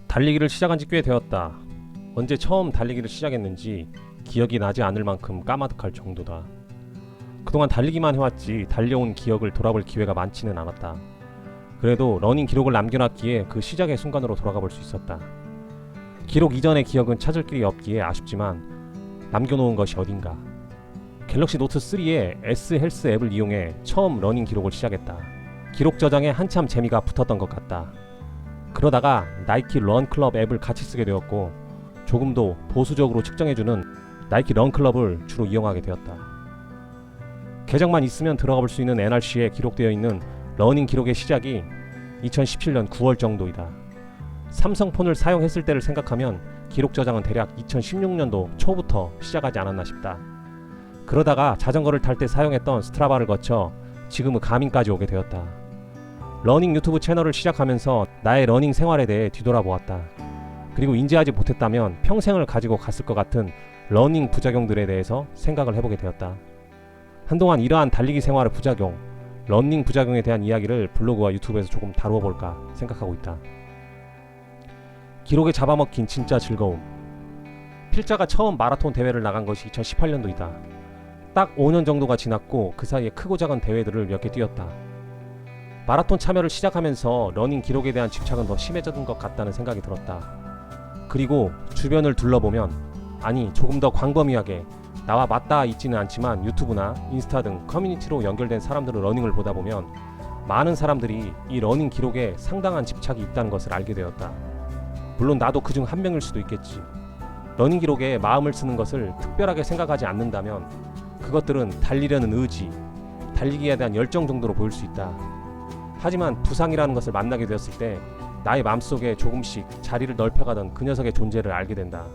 달리기를 시작한 지 꽤 되었다. 언제 처음 달리기를 시작했는지 기억이 나지 않을 만큼 까마득할 정도다. 그동안 달리기만 해왔지 달려온 기억을 돌아볼 기회가 많지는 않았다. 그래도 러닝 기록을 남겨놨기에 그 시작의 순간으로 돌아가 볼 수 있었다. 기록 이전의 기억은 찾을 길이 없기에 아쉽지만 남겨놓은 것이 어딘가. 갤럭시 노트 3의 S 헬스 앱을 이용해 처음 러닝 기록을 시작했다. 기록 저장에 한참 재미가 붙었던 것 같다. 그러다가 나이키 런클럽 앱을 같이 쓰게 되었고 조금 더 보수적으로 측정해주는 나이키 런클럽을 주로 이용하게 되었다. 계정만 있으면 들어가 볼 수 있는 NRC에 기록되어 있는 러닝 기록의 시작이 2017년 9월 정도이다. 삼성폰을 사용했을 때를 생각하면 기록 저장은 대략 2016년도 초부터 시작하지 않았나 싶다. 그러다가 자전거를 탈 때 사용했던 스트라바를 거쳐 지금의 가민까지 오게 되었다. 러닝 유튜브 채널을 시작하면서 나의 러닝 생활에 대해 뒤돌아보았다. 그리고 인지하지 못했다면 평생을 가지고 갔을 것 같은 러닝 부작용들에 대해서 생각을 해보게 되었다. 한동안 이러한 달리기 생활의 부작용, 러닝 부작용에 대한 이야기를 블로그와 유튜브에서 조금 다루어 볼까 생각하고 있다. 기록에 잡아먹힌 진짜 즐거움. 필자가 처음 마라톤 대회를 나간 것이 2018년도이다. 딱 5년 정도가 지났고 그 사이에 크고 작은 대회들을 몇 개 뛰었다. 마라톤 참여를 시작하면서 러닝 기록에 대한 집착은 더 심해졌던 것 같다는 생각이 들었다. 그리고 주변을 둘러보면, 아니 조금 더 광범위하게 나와 맞닿아 있지는 않지만 유튜브나 인스타 등 커뮤니티로 연결된 사람들의 러닝을 보다 보면 많은 사람들이 이 러닝 기록에 상당한 집착이 있다는 것을 알게 되었다. 물론 나도 그중 한 명일 수도 있겠지. 러닝 기록에 마음을 쓰는 것을 특별하게 생각하지 않는다면 그것들은 달리려는 의지, 달리기에 대한 열정 정도로 보일 수 있다. 하지만 부상이라는 것을 만나게 되었을 때 나의 마음속에 조금씩 자리를 넓혀가던 그 녀석의 존재를 알게 된다.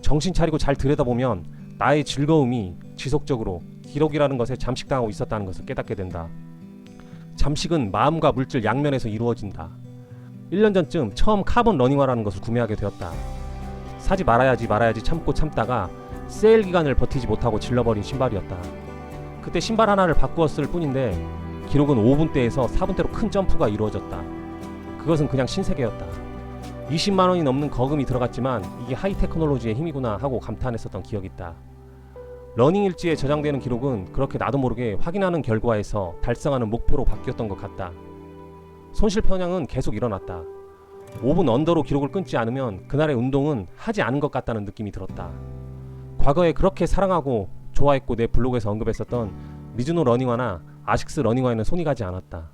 정신 차리고 잘 들여다보면 나의 즐거움이 지속적으로 기록이라는 것에 잠식당하고 있었다는 것을 깨닫게 된다. 잠식은 마음과 물질 양면에서 이루어진다. 1년 전쯤 처음 카본 러닝화라는 것을 구매하게 되었다. 사지 말아야지 참고 참다가 세일 기간을 버티지 못하고 질러버린 신발이었다. 그때 신발 하나를 바꾸었을 뿐인데 기록은 5분대에서 4분대로 큰 점프가 이루어졌다. 그것은 그냥 신세계였다. 20만원이 넘는 거금이 들어갔지만 이게 하이 테크놀로지의 힘이구나 하고 감탄했었던 기억이 있다. 러닝 일지에 저장되는 기록은 그렇게 나도 모르게 확인하는 결과에서 달성하는 목표로 바뀌었던 것 같다. 손실 편향은 계속 일어났다. 5분 언더로 기록을 끊지 않으면 그날의 운동은 하지 않은 것 같다는 느낌이 들었다. 과거에 그렇게 사랑하고 좋아했고 내 블로그에서 언급했었던 미즈노 러닝화나 아식스 러닝화에는 손이 가지 않았다.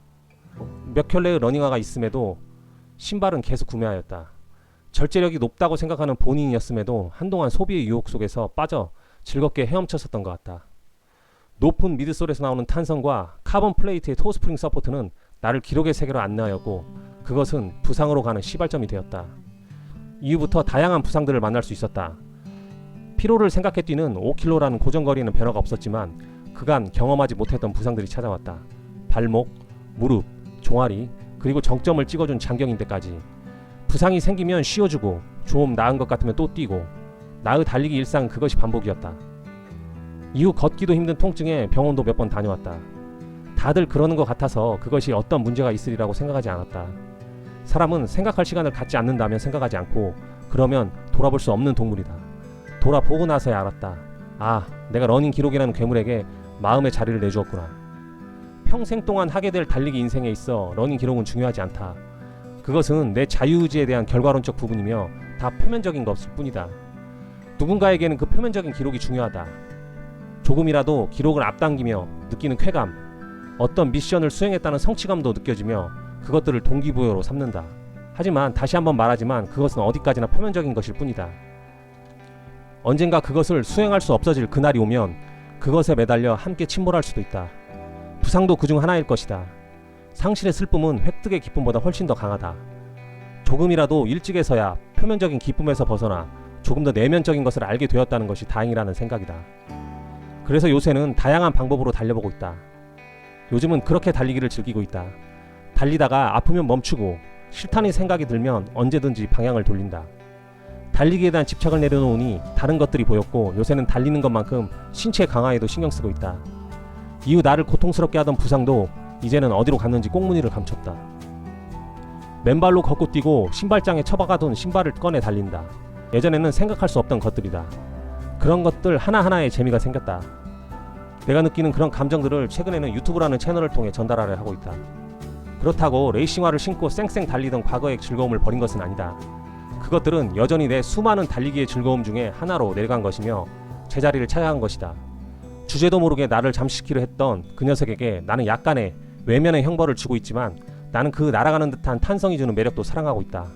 몇 켤레의 러닝화가 있음에도 신발은 계속 구매하였다. 절제력이 높다고 생각하는 본인이었음에도 한동안 소비의 유혹 속에서 빠져 즐겁게 헤엄쳤었던 것 같다. 높은 미드솔에서 나오는 탄성과 카본 플레이트의 토스프링 서포트는 나를 기록의 세계로 안내하였고 그것은 부상으로 가는 시발점이 되었다. 이후부터 다양한 부상들을 만날 수 있었다. 피로를 생각해 뛰는 5km라는 고정거리는 변화가 없었지만 그간 경험하지 못했던 부상들이 찾아왔다. 발목, 무릎, 종아리, 그리고 정점을 찍어준 장경인대까지. 부상이 생기면 쉬어주고 좀 나은 것 같으면 또 뛰고 나의 달리기 일상은 그것이 반복이었다. 이후 걷기도 힘든 통증에 병원도 몇 번 다녀왔다. 다들 그러는 것 같아서 그것이 어떤 문제가 있으리라고 생각하지 않았다. 사람은 생각할 시간을 갖지 않는다면 생각하지 않고 그러면 돌아볼 수 없는 동물이다. 돌아보고 나서야 알았다. 아, 내가 러닝 기록이라는 괴물에게 마음의 자리를 내주었구나. 평생 동안 하게 될 달리기 인생에 있어 러닝 기록은 중요하지 않다. 그것은 내 자유의지에 대한 결과론적 부분이며 다 표면적인 것일 뿐이다. 누군가에게는 그 표면적인 기록이 중요하다. 조금이라도 기록을 앞당기며 느끼는 쾌감, 어떤 미션을 수행했다는 성취감도 느껴지며 그것들을 동기부여로 삼는다. 하지만 다시 한번 말하지만 그것은 어디까지나 표면적인 것일 뿐이다. 언젠가 그것을 수행할 수 없어질 그날이 오면 그것에 매달려 함께 침몰할 수도 있다. 부상도 그중 하나일 것이다. 상실의 슬픔은 획득의 기쁨보다 훨씬 더 강하다. 조금이라도 일찍에서야 표면적인 기쁨에서 벗어나 조금 더 내면적인 것을 알게 되었다는 것이 다행이라는 생각이다. 그래서 요새는 다양한 방법으로 달려보고 있다. 요즘은 그렇게 달리기를 즐기고 있다. 달리다가 아프면 멈추고 싫다는 생각이 들면 언제든지 방향을 돌린다. 달리기에 대한 집착을 내려놓으니 다른 것들이 보였고 요새는 달리는 것만큼 신체 강화에도 신경 쓰고 있다. 이후 나를 고통스럽게 하던 부상도 이제는 어디로 갔는지 꽁무니를 감췄다. 맨발로 걷고 뛰고 신발장에 처박아둔 신발을 꺼내 달린다. 예전에는 생각할 수 없던 것들이다. 그런 것들 하나하나에 재미가 생겼다. 내가 느끼는 그런 감정들을 최근에는 유튜브라는 채널을 통해 전달하려 하고 있다. 그렇다고 레이싱화를 신고 쌩쌩 달리던 과거의 즐거움을 버린 것은 아니다. 그것들은 여전히 내 수많은 달리기의 즐거움 중에 하나로 내려간 것이며 제자리를 찾아간 것이다. 주제도 모르게 나를 잠식키려 했던 그 녀석에게 나는 약간의 외면의 형벌을 주고 있지만 나는 그 날아가는 듯한 탄성이 주는 매력도 사랑하고 있다.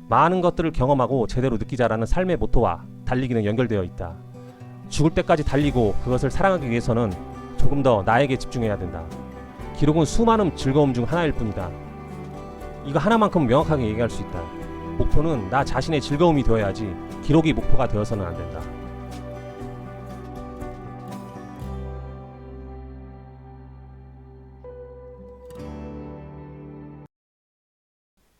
많은 것들을 경험하고 제대로 느끼자라는 삶의 모토와 달리기는 연결되어 있다. 죽을 때까지 달리고 그것을 사랑하기 위해서는 조금 더 나에게 집중해야 된다. 기록은 수많은 즐거움 중 하나일 뿐이다. 이거 하나만큼 명확하게 얘기할 수 있다. 목표는 나 자신의 즐거움이 되어야지 기록이 목표가 되어서는 안 된다.